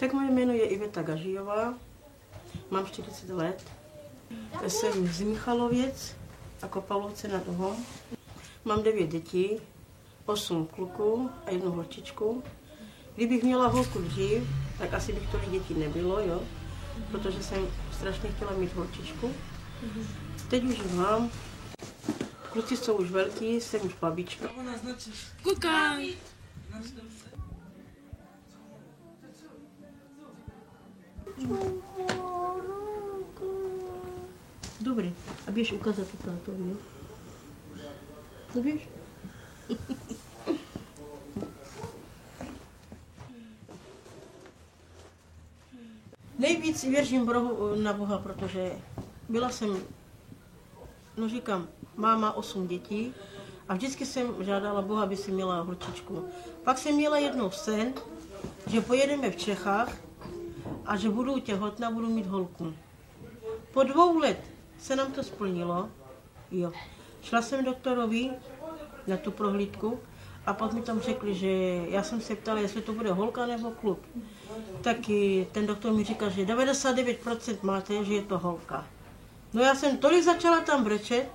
Tak moje jméno je Iveta Gažijová, mám 40 let, jsem z Michalověc a Kopalovce nad Uhom. Mám 9 dětí, 8 kluků a 1 holčičku. Kdybych měla holku dřív, tak asi bych tolik dětí nebylo, jo? Protože jsem strašně chtěla mít holčičku. Teď už ji mám. Kluci jsou už velký, jsem už babička. Koukaj! Dobrý, a běž ukázat to tátovi, jo? No běž. Nejvíc věřím na Boha, protože byla jsem, no říkám, máma 8 dětí a vždycky jsem žádala Boha, aby si měla holčičku. Pak jsem měla jednou sen, že pojedeme v Čechách a že budu těhotná, budu mít holku. Po 2 let se nám to splnilo, jo. Šla jsem doktorovi na tu prohlídku a pak mi tam řekli, že já jsem se ptala, jestli to bude holka nebo kluk. Taky ten doktor mi říkal, že 99% máte, že je to holka. No já jsem tolik začala tam brečet,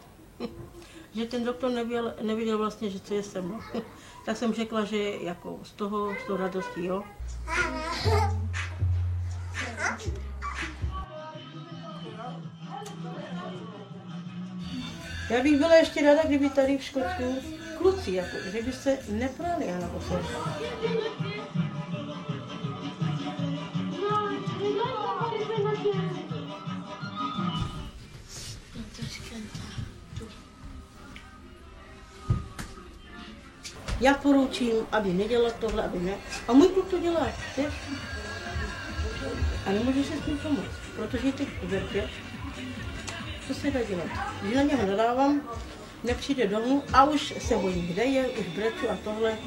že ten doktor nevěděl vlastně, že co je se mnou. Tak jsem řekla, že jako z toho radostí, jo. Já bych byla ještě ráda, kdyby tady v Škotsku kluci, jako, že by se neprali na poslední. Já poručím, aby nedělal tohle, aby ne. A můj kluk to dělá, víš? A nemůže se s tím pomoct, protože je teď uverpě. Co se dá dělat? Když na něho nadávám, nepřijde domů a už se bojím, kde je, už breču a tohle.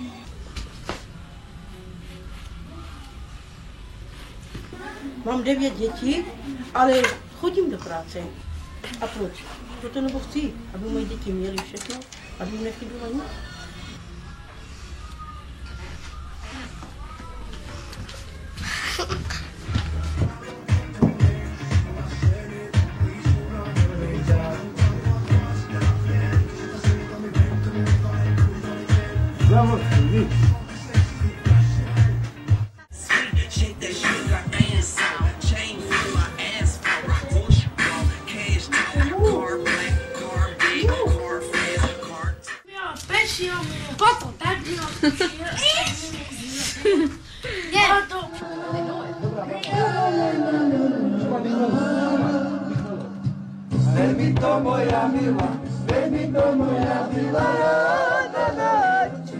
Mám 9 dětí, ale chodím do práce. A proč? Proto nebo chci, aby moje děti měly všechno, aby jim nechybilo nic. Bebito moja miła, bebito moja miła, na noc.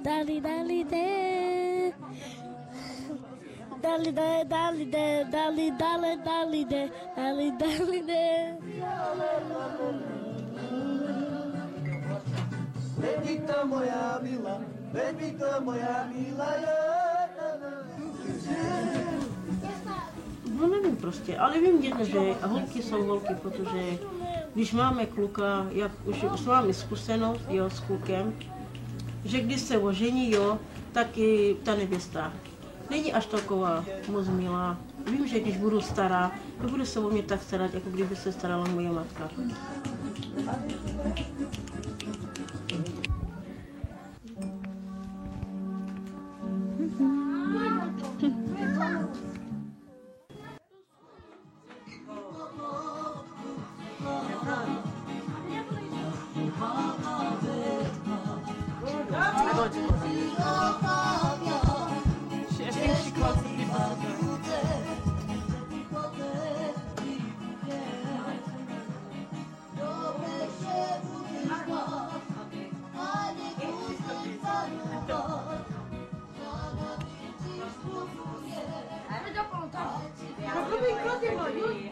Dali de, dali de, dali dale, dali de, dali dali de. Bebito moja miła, bebito moja miła, No nevím prostě, ale vím jedno, že holky jsou holky, protože když máme kluka, jak už máme zkušenost, jo, s klukem, že když se ožení, jo, tak i ta nevěsta není až taková moc milá. Vím, že když budu stará, to bude se o mě tak starat, jako kdyby se starala moje matka. Come